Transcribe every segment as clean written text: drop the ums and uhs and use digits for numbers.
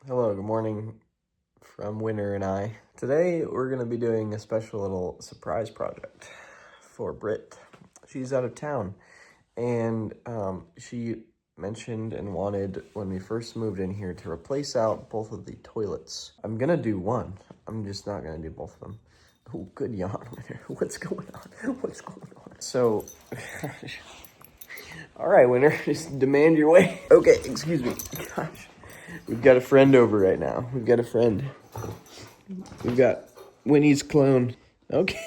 Hello, good morning from Winter and I. Today we're going to be doing a special little surprise project for Britt. She's out of town and she mentioned and wanted when we first moved in here to replace out both of the toilets. I'm going to do one. I'm just not going to do both of them. Oh, good yawn, Winter. What's going on? What's going on? So, all right, Winter, just demand your way. Okay, excuse me. Gosh. We've got a friend over right now. We've got a friend. We've got Winnie's clone. Okay.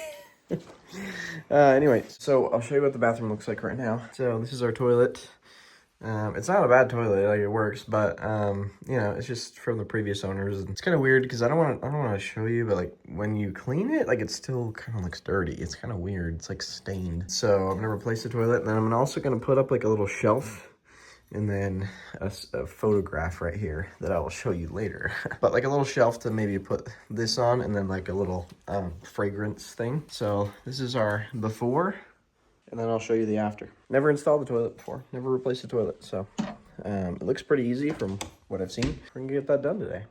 Anyway, so I'll show you what the bathroom looks like right now. So this is our toilet. It's not a bad toilet, like it works, but you know, it's just from the previous owners. It's kind of weird because I don't want to show you, but like when you clean it, like it still kind of looks dirty. It's kind of weird. It's like stained. So I'm gonna replace the toilet, and then I'm also gonna put up like a little shelf. And then a photograph right here that I will show you later. But like a little shelf to maybe put this on, and then like a little fragrance thing. So this is our before, and then I'll show you the after. Never installed the toilet before, never replaced the toilet. So it looks pretty easy from what I've seen. We're gonna get that done today.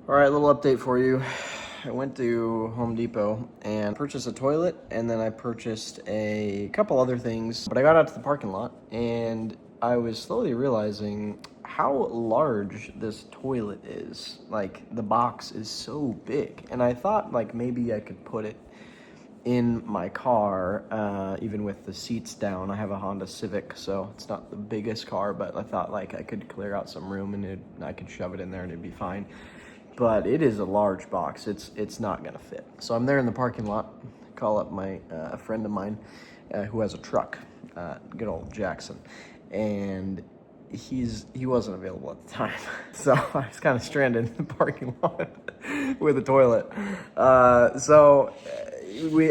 All right, little update for you. I went to Home Depot and purchased a toilet, and then I purchased a couple other things. But I got out to the parking lot, and I was slowly realizing how large this toilet is. Like, the box is so big. And I thought, like, maybe I could put it in my car, even with the seats down. I have a Honda Civic, so it's not the biggest car, but I thought, like, I could clear out some room, and I could shove it in there, and it'd be fine. But it is a large box. It's not gonna fit. So I'm there in the parking lot. Call up a friend of mine who has a truck, good old Jackson, and he wasn't available at the time. So I was kind of stranded in the parking lot with a toilet.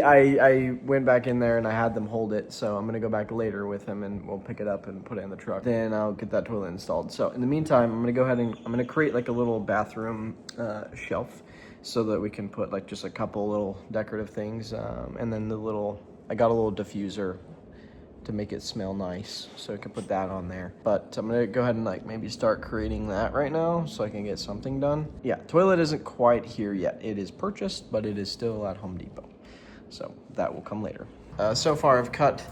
I went back in there and I had them hold it. So I'm gonna go back later with him and we'll pick it up and put it in the truck. Then I'll get that toilet installed. So in the meantime, I'm gonna go ahead and I'm gonna create like a little bathroom shelf so that we can put like just a couple little decorative things. And then I got a little diffuser to make it smell nice, so I can put that on there. But I'm gonna go ahead and like maybe start creating that right now so I can get something done. Yeah, toilet isn't quite here yet. It is purchased, but it is still at Home Depot. So that will come later. So far I've cut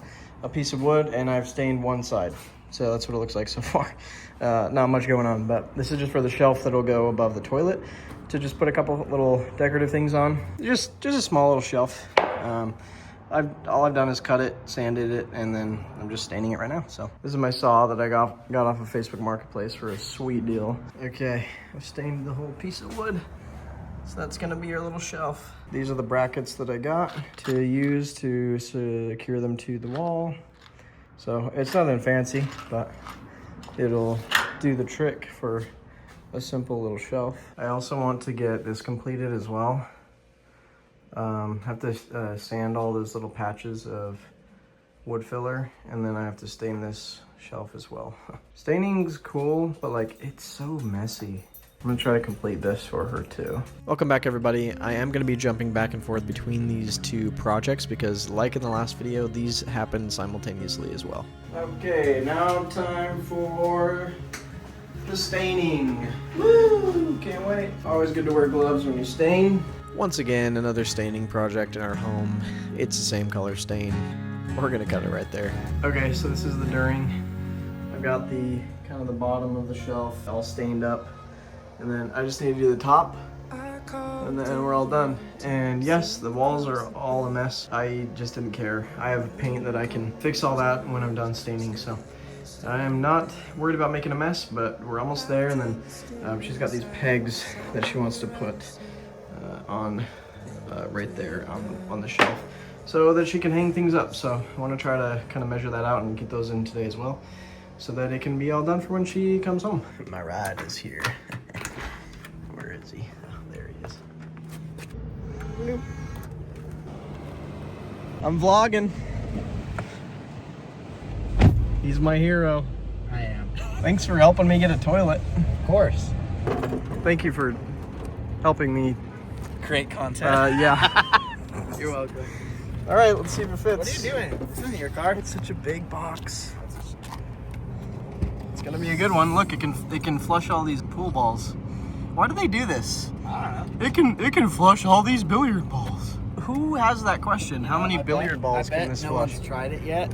a piece of wood and I've stained one side. So that's what it looks like so far. Not much going on, but this is just for the shelf that'll go above the toilet to just put a couple little decorative things on. Just a small little shelf. All I've done is cut it, sanded it, and then I'm just staining it right now. So this is my saw that I got off of Facebook Marketplace for a sweet deal. Okay, I've stained the whole piece of wood. So that's gonna be your little shelf. These are the brackets that I got to use to secure them to the wall. So it's nothing fancy, but it'll do the trick for a simple little shelf. I also want to get this completed as well. Have to sand all those little patches of wood filler, and then I have to stain this shelf as well. Staining's cool, but like it's so messy. I'm gonna try to complete this for her too. Welcome back, everybody. I am gonna be jumping back and forth between these two projects because like in the last video, these happen simultaneously as well. Okay, now time for the staining. Woo, can't wait. Always good to wear gloves when you stain. Once again, another staining project in our home. It's the same color stain. We're gonna cut it right there. Okay, so this is the during. I've got the kind of the bottom of the shelf all stained up. And then I just need to do the top, and then we're all done. And yes, the walls are all a mess. I just didn't care. I have paint that I can fix all that when I'm done staining, so I am not worried about making a mess, but we're almost there. And then she's got these pegs that she wants to put on right there on the shelf so that she can hang things up. So I want to try to kind of measure that out and get those in today as well, so that it can be all done for when she comes home. My ride is here. Where is he? Oh, there he is. Bloop. I'm vlogging. He's my hero. I am. Thanks for helping me get a toilet. Of course. Thank you for helping me. Create content. Yeah. You're welcome. All right, let's see if it fits. What are you doing? This isn't your car. It's such a big box. It's gonna be a good one. Look, it can flush all these pool balls. Why do they do this? I don't know. It can flush all these billiard balls. Who has that question? How many billiard balls I bet can this no flush? one's tried it yet.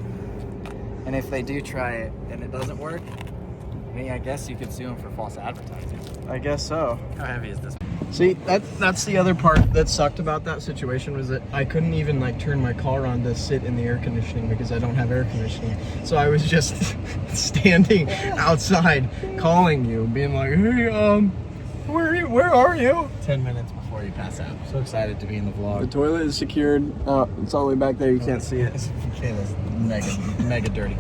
And if they do try it and it doesn't work, I mean, I guess you could sue them for false advertising. I guess so. How heavy is this? See, that's the other part that sucked about that situation was that I couldn't even like turn my car on to sit in the air conditioning because I don't have air conditioning. So I was just standing outside calling you, being like, hey, where are you? 10 minutes before you pass out. So excited to be in the The vlog. toilet is secured. It's all the way back there. You can't see it. Kayla's mega dirty.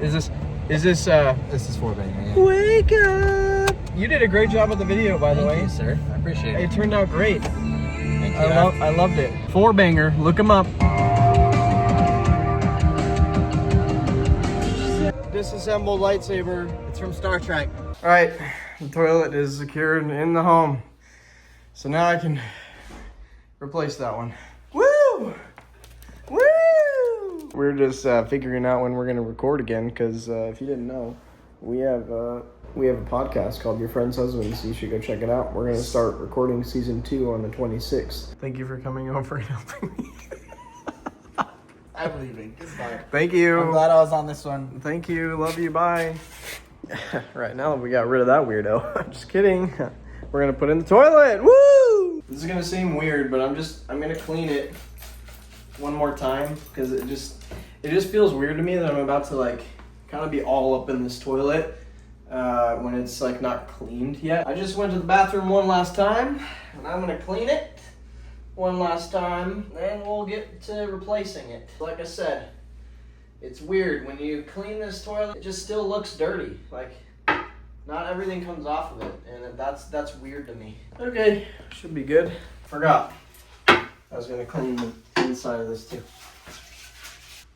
Is this This is Fourbanger, yeah. Wake up! You did a great job with the video, by the way. Thank you, sir. I appreciate it. It turned out great. Thank you. I loved it. Fourbanger, look him up. Disassembled lightsaber. It's from Star Trek. All right, the toilet is secured in the home. So now I can replace that one. Woo! Woo! We're just figuring out when we're gonna record again, because if you didn't know, we have a podcast called Your Friend's Husbands. You should go check it out. We're gonna start recording season 2 on the 26th. Thank you for coming over and helping me. I'm leaving. Goodbye. Thank you. I'm glad I was on this one. Thank you. Love you. Bye. Right, now that we got rid of that weirdo. Just kidding. We're gonna put in the toilet. Woo! This is gonna seem weird, but I'm gonna clean it one more time because it just feels weird to me that I'm about to like kind of be all up in this toilet when it's like not cleaned yet. I just went to the bathroom one last time and I'm gonna clean it one last time, then we'll get to replacing it. Like I said, it's weird when you clean this toilet, it just still looks dirty. Like, not everything comes off of it, and that's weird to me. Okay, should be good. Forgot. I was gonna clean the inside of this too.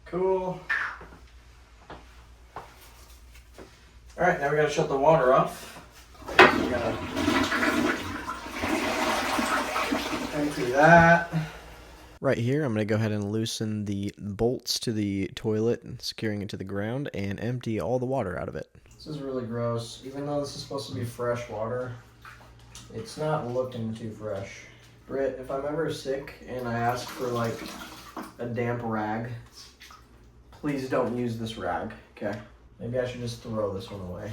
Cool. Alright, now we gotta shut the water off. So we gotta empty that. Right here, I'm going to go ahead and loosen the bolts to the toilet, securing it to the ground, and empty all the water out of it. This is really gross. Even though this is supposed to be fresh water, it's not looking too fresh. Britt, if I'm ever sick and I ask for like a damp rag, please don't use this rag, okay? Maybe I should just throw this one away.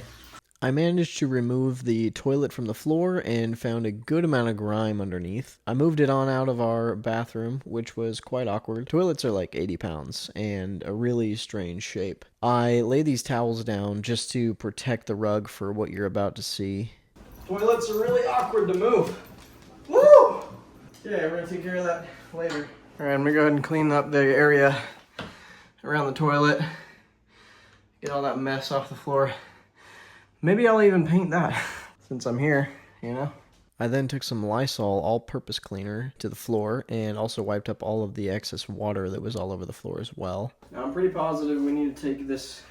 I managed to remove the toilet from the floor and found a good amount of grime underneath. I moved it on out of our bathroom, which was quite awkward. Toilets are like 80 pounds and a really strange shape. I lay these towels down just to protect the rug for what you're about to see. Toilets are really awkward to move. Woo! Yeah, we're gonna take care of that later. Alright, I'm gonna go ahead and clean up the area around the toilet. Get all that mess off the floor. Maybe I'll even paint that since I'm here, you know? I then took some Lysol all-purpose cleaner to the floor and also wiped up all of the excess water that was all over the floor as well. Now I'm pretty positive we need to take this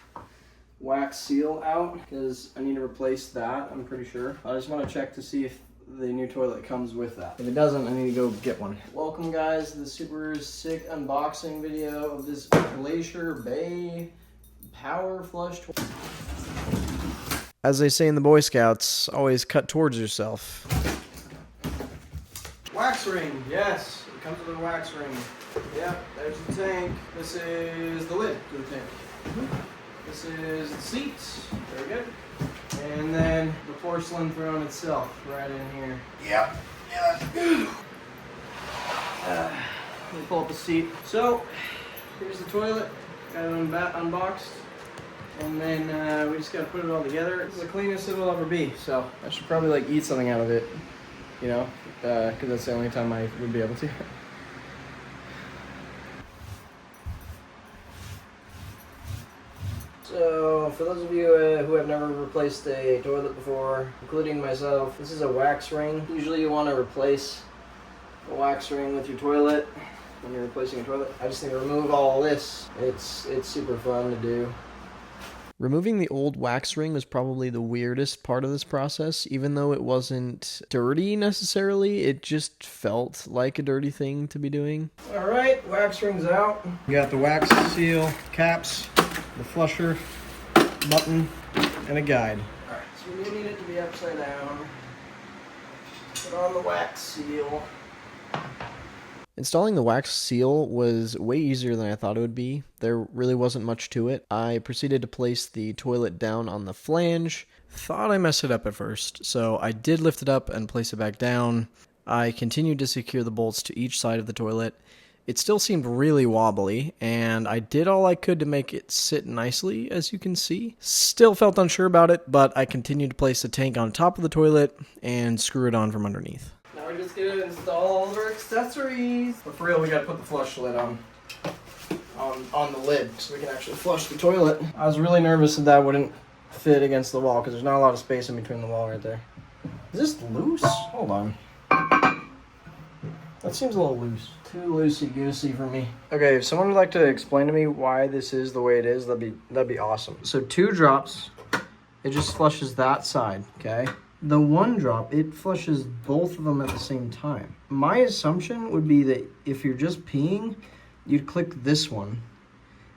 wax seal out because I need to replace that, I'm pretty sure. I just want to check to see if the new toilet comes with that. If it doesn't, I need to go get one. Welcome guys to the super sick unboxing video of this Glacier Bay Power Flush toilet. As they say in the Boy Scouts, always cut towards yourself. Wax ring, yes. It comes with a wax ring. Yep, there's the tank. This is the lid to the tank. This is the seats. Very good. And then the porcelain throne itself, right in here. Yep. Yeah. Let me pull up a seat. So, here's the toilet. Got it unboxed. And then we just gotta put it all together. It's the cleanest it'll ever be, so I should probably like eat something out of it, you know, because that's the only time I would be able to. So, for those of you who have never replaced a toilet before, including myself, this is a wax ring. Usually you want to replace a wax ring with your toilet when you're replacing a toilet. I just need to remove all this. It's super fun to do. Removing the old wax ring was probably the weirdest part of this process. Even though it wasn't dirty necessarily, it just felt like a dirty thing to be doing. Alright, wax ring's out. You got the wax seal, caps, the flusher, button. and a guide. Alright, so we need it to be upside down. Put on the wax seal. Installing the wax seal was way easier than I thought it would be. There really wasn't much to it. I proceeded to place the toilet down on the flange. Thought I messed it up at first, so I did lift it up and place it back down. I continued to secure the bolts to each side of the toilet. It still seemed really wobbly, and I did all I could to make it sit nicely, as you can see. Still felt unsure about it, but I continued to place the tank on top of the toilet and screw it on from underneath. Now we're just gonna install all of our accessories. But for real, we gotta put the flush lid on the lid so we can actually flush the toilet. I was really nervous that wouldn't fit against the wall because there's not a lot of space in between the wall right there. Is this loose? Hold on. That seems a little loose. Too loosey-goosey for me. Okay, if someone would like to explain to me why this is the way it is, that'd be awesome. So 2 drops, it just flushes that side, okay? The 1 drop, it flushes both of them at the same time. My assumption would be that if you're just peeing, you'd click this one,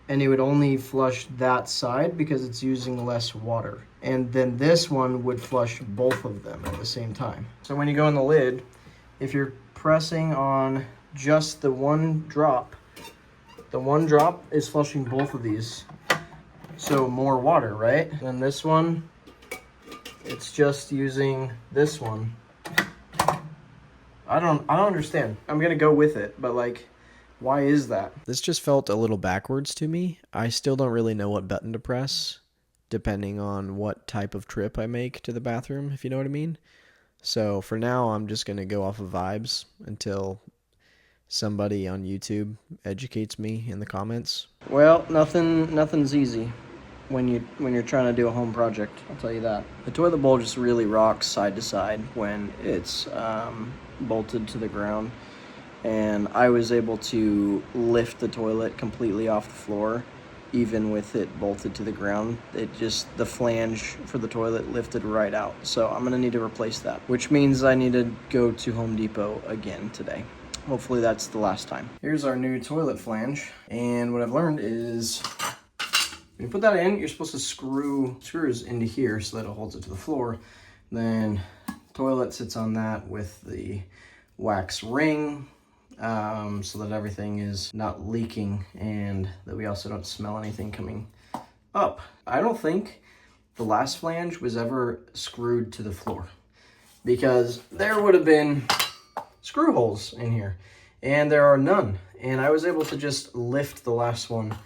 and it would only flush that side because it's using less water. And then this one would flush both of them at the same time. So when you go in the lid, if you're pressing on just the 1 drop, the 1 drop is flushing both of these. So more water, right? And then this one, it's just using this one. I don't understand. I'm gonna go with it, but like, why is that? This just felt a little backwards to me. I still don't really know what button to press, depending on what type of trip I make to the bathroom, if you know what I mean. So for now, I'm just gonna go off of vibes until somebody on YouTube educates me in the comments. Well, nothing's easy when you're trying to do a home project, I'll tell you that. The toilet bowl just really rocks side to side when it's bolted to the ground, and I was able to lift the toilet completely off the floor even with it bolted to the ground. The flange for the toilet lifted right out. So I'm gonna need to replace that, which means I need to go to Home Depot again today. Hopefully that's the last time. Here's our new toilet flange, and what I've learned is when you put that in, you're supposed to screw screws into here so that it holds it to the floor. Then the toilet sits on that with the wax ring, so that everything is not leaking and that we also don't smell anything coming up. I don't think the last flange was ever screwed to the floor because there would have been screw holes in here, and there are none. And I was able to just lift the last one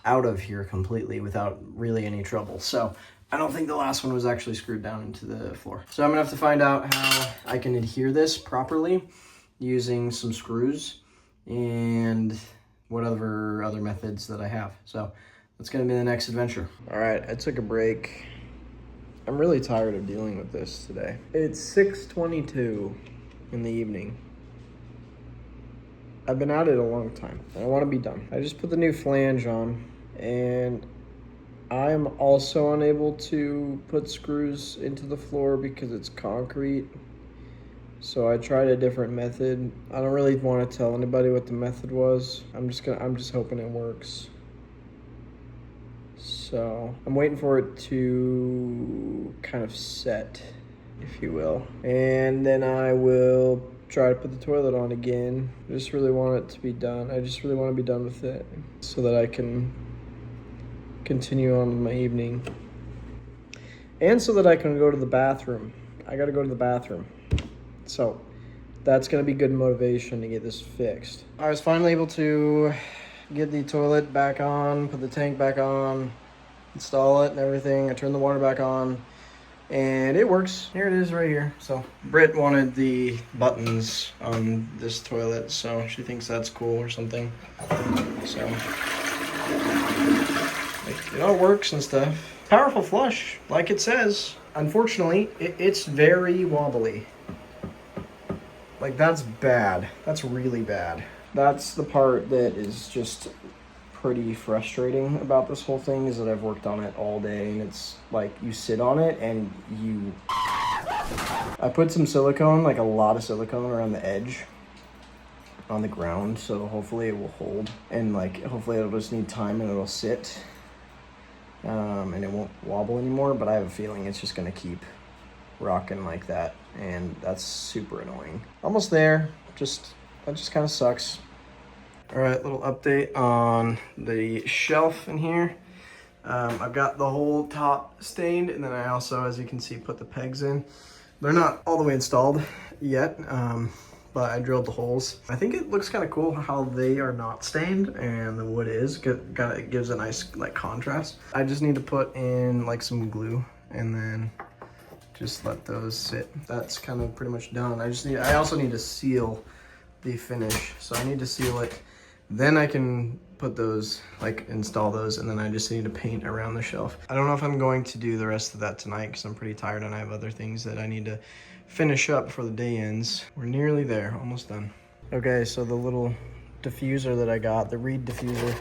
out of here completely without really any trouble. So I don't think the last one was actually screwed down into the floor. So I'm gonna have to find out how I can adhere this properly using some screws and whatever other methods that I have. So that's gonna be the next adventure. All right, I took a break. I'm really tired of dealing with this today. It's 6:22 in the evening. I've been at it a long time, and I want to be done. I just put the new flange on, and I'm also unable to put screws into the floor because it's concrete. So I tried a different method. I don't really want to tell anybody what the method was. I'm just hoping it works. So I'm waiting for it to kind of set, if you will. And then I will try to put the toilet on again. I just really want it to be done. I just really want to be done with it so that I can continue on with my evening. And so that I can go to the bathroom. I gotta go to the bathroom. So that's gonna be good motivation to get this fixed. I was finally able to get the toilet back on, put the tank back on, install it and everything. I turned the water back on, and it works. Here it is right here. So Britt wanted the buttons on this toilet, so she thinks that's cool or something. So it all works and stuff. Powerful flush, like it says. Unfortunately, it's very wobbly. Like, that's bad. That's really bad. That's the part that is just pretty frustrating about this whole thing, is that I've worked on it all day, and it's like you sit on it and I put some silicone, like a lot of silicone around the edge on the ground, so hopefully it will hold, and like hopefully it'll just need time and it'll sit. and it won't wobble anymore, but I have a feeling it's just gonna keep rocking like that, and that's super annoying. Almost there, that just kind of sucks. All right, little update on the shelf in here. I've got the whole top stained, and then I also, as you can see, put the pegs in. They're not all the way installed yet, but I drilled the holes. I think it looks kind of cool how they are not stained and the wood is. It gives a nice like contrast. I just need to put in like some glue and then just let those sit. That's kind of pretty much done. I also need to seal the finish. So I need to seal it. Then I can put those, like install those, and then I just need to paint around the shelf. I don't know if I'm going to do the rest of that tonight because I'm pretty tired and I have other things that I need to finish up before the day ends. We're nearly there, almost done. Okay, so the little diffuser that I got, the reed diffuser,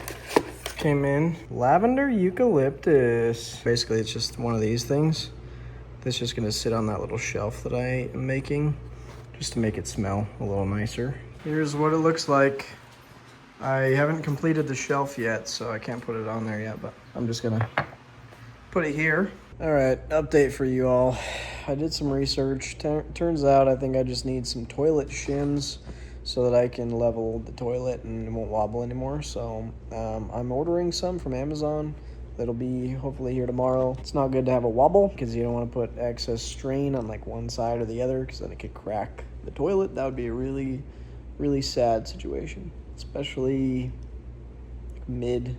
came in. Lavender eucalyptus. Basically, it's just one of these things. That's just gonna sit on that little shelf that I am making, just to make it smell a little nicer. Here's what it looks like. I haven't completed the shelf yet, so I can't put it on there yet, but I'm just gonna put it here. All right, update for you all. I did some research. Turns out I think I just need some toilet shims so that I can level the toilet and it won't wobble anymore. So I'm ordering some from Amazon. That'll be hopefully here tomorrow. It's not good to have a wobble because you don't want to put excess strain on like one side or the other because then it could crack the toilet. That would be a really, really sad situation, especially mid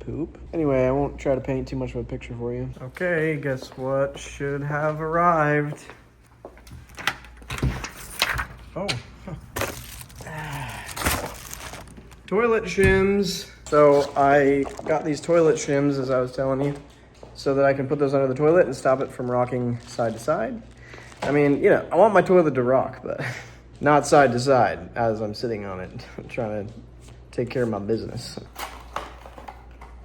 poop. Anyway, I won't try to paint too much of a picture for you. Okay, guess what should have arrived? Oh. Toilet shims. So I got these toilet shims, as I was telling you, so that I can put those under the toilet and stop it from rocking side to side. I mean, I want my toilet to rock, but not side to side as I'm sitting on it, trying to take care of my business.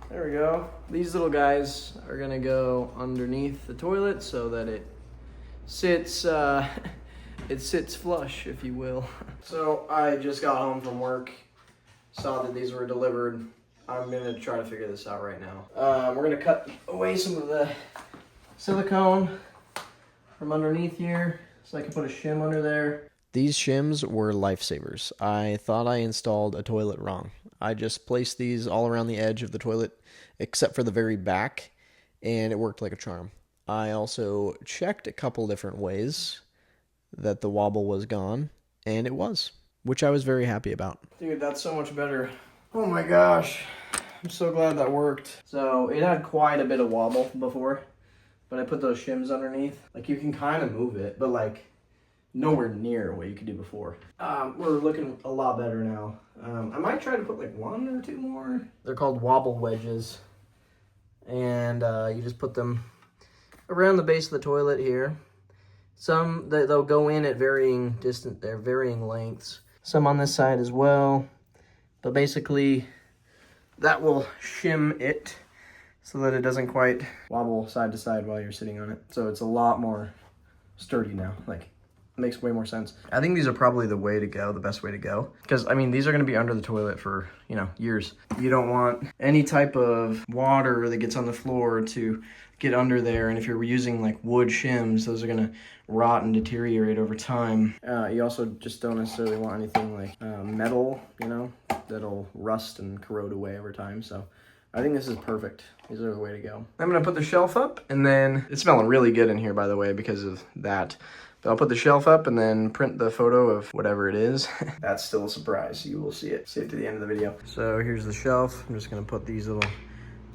There we go. These little guys are gonna go underneath the toilet so that it sits flush, if you will. So I just got home from work, saw that these were delivered. I'm gonna try to figure this out right now. We're gonna cut away some of the silicone from underneath here so I can put a shim under there. These shims were lifesavers. I thought I installed a toilet wrong. I just placed these all around the edge of the toilet except for the very back, and it worked like a charm. I also checked a couple different ways that the wobble was gone, and it was, which I was very happy about. Dude, that's so much better. Oh my gosh. I'm so glad that worked. So it had quite a bit of wobble before, but I put those shims underneath. Like you can kind of move it, but like nowhere near what you could do before. We're looking a lot better now. I might try to put like one or two more. They're called wobble wedges. And you just put them around the base of the toilet here. Some, they'll go in at varying lengths. Some on this side as well. But basically, that will shim it so that it doesn't quite wobble side to side while you're sitting on it. So it's a lot more sturdy now. Like, it makes way more sense. I think these are probably the way to go, the best way to go. Because, I mean, these are going to be under the toilet for, years. You don't want any type of water that gets on the floor to get under there. And if you're using, like, wood shims, those are going to rot and deteriorate over time. You also just don't necessarily want anything like metal, that'll rust and corrode away over time. So I think this is perfect. These are the way to go. I'm going to put the shelf up, and then it's smelling really good in here, by the way, because of that. But I'll put the shelf up and then print the photo of whatever it is. That's still a surprise. You will see it. See it to the end of the video. So here's the shelf. I'm just gonna put these little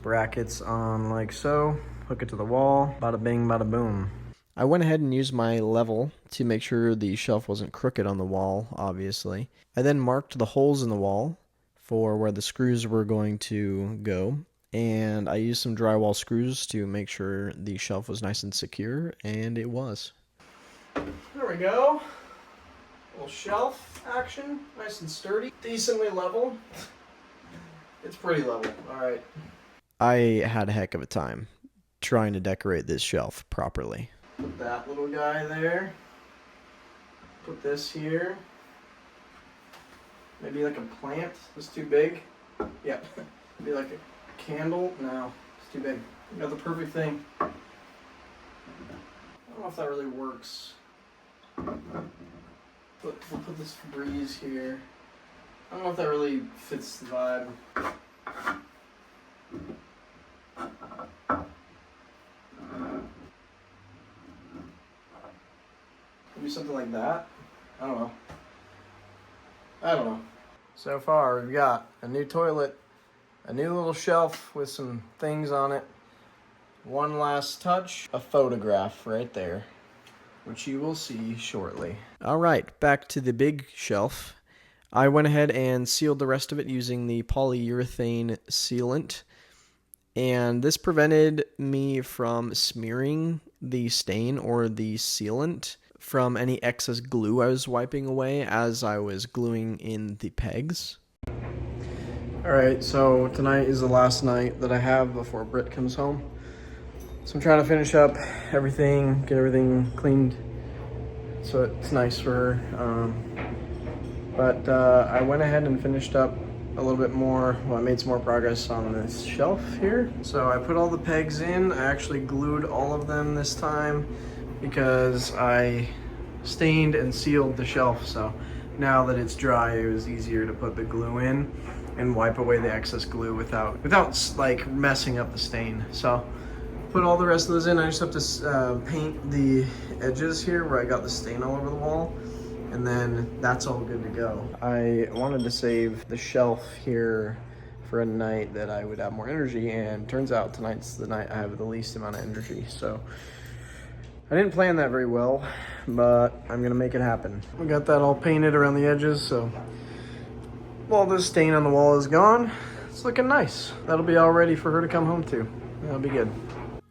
brackets on like so. Hook it to the wall. Bada bing, bada boom. I went ahead and used my level to make sure the shelf wasn't crooked on the wall, obviously. I then marked the holes in the wall for where the screws were going to go. And I used some drywall screws to make sure the shelf was nice and secure, and it was. There we go. Little shelf action, nice and sturdy, decently level. It's pretty level, all right. I had a heck of a time trying to decorate this shelf properly. Put that little guy there. Put this here. Maybe like a plant. It's too big. Yep. Maybe like a candle. No. too big. We got the perfect thing. I don't know if that really works. But we'll put this Febreze here. I don't know if that really fits the vibe. Maybe something like that. I don't know. So far, we've got a new toilet, a new little shelf with some things on it, one last touch, a photograph right there, which you will see shortly. All right, back to the big shelf. I went ahead and sealed the rest of it using the polyurethane sealant, and this prevented me from smearing the stain or the sealant from any excess glue I was wiping away as I was gluing in the pegs. Alright, so tonight is the last night that I have before Britt comes home. So I'm trying to finish up everything, get everything cleaned so it's nice for her. But I went ahead and finished up a little bit more. Well, I made some more progress on this shelf here. So I put all the pegs in. I actually glued all of them this time because I stained and sealed the shelf. So now that it's dry, it was easier to put the glue in and wipe away the excess glue without like messing up the stain. So put all the rest of those in. I just have to paint the edges here where I got the stain all over the wall, and then that's all good to go. I wanted to save the shelf here for a night that I would have more energy, and turns out tonight's the night I have the least amount of energy. So I didn't plan that very well, but I'm gonna make it happen. We got that all painted around the edges, so all this stain on the wall is gone. It's looking nice. That'll be all ready for her to come home to. That'll be good.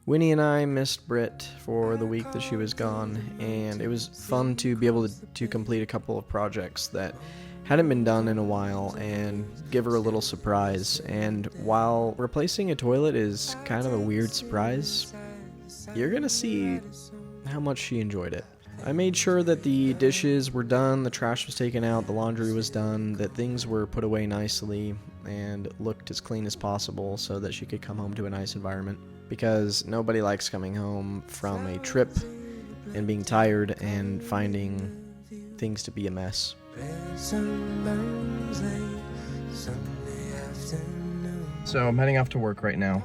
Winnie and I missed Britt for the week that she was gone, and it was fun to be able to complete a couple of projects that hadn't been done in a while and give her a little surprise. And while replacing a toilet is kind of a weird surprise, you're gonna see how much she enjoyed it. I made sure that the dishes were done, the trash was taken out, the laundry was done, that things were put away nicely and looked as clean as possible so that she could come home to a nice environment. Because nobody likes coming home from a trip and being tired and finding things to be a mess. So I'm heading off to work right now.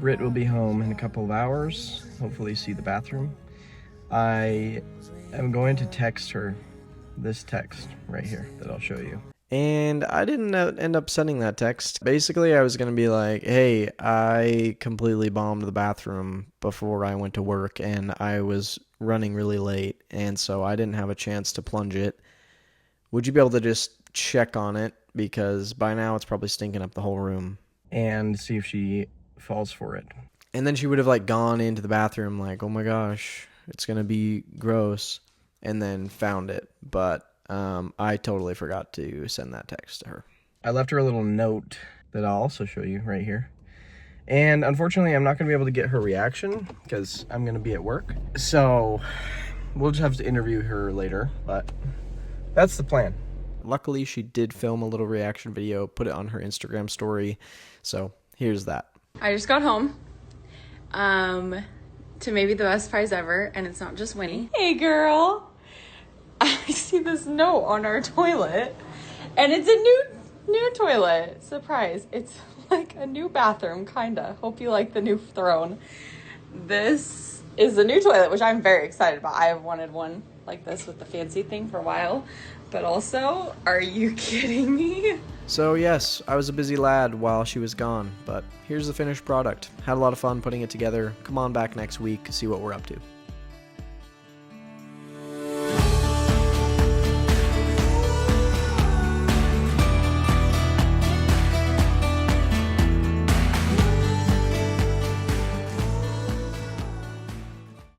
Britt will be home in a couple of hours, hopefully see the bathroom. I am going to text her this text right here that I'll show you. And I didn't end up sending that text. Basically, I was going to be like, hey, I completely bombed the bathroom before I went to work, and I was running really late, and so I didn't have a chance to plunge it. Would you be able to just check on it? Because by now it's probably stinking up the whole room. And see if she falls for it. And then she would have like gone into the bathroom like, oh my gosh, it's going to be gross, and then found it. But I totally forgot to send that text to her. I left her a little note that I'll also show you right here. And unfortunately, I'm not going to be able to get her reaction because I'm going to be at work. So we'll just have to interview her later, but that's the plan. Luckily, she did film a little reaction video, put it on her Instagram story. So here's that. I just got home to maybe the best prize ever, and it's not just Winnie. Hey girl, I see this note on our toilet, and it's a new toilet. Surprise. It's like a new bathroom, kinda. Hope you like the new throne. This is the new toilet, which I'm very excited about. I have wanted one like this with the fancy thing for a while, but also, are you kidding me? So yes, I was a busy lad while she was gone, but here's the finished product. Had a lot of fun putting it together. Come on back next week, see what we're up to.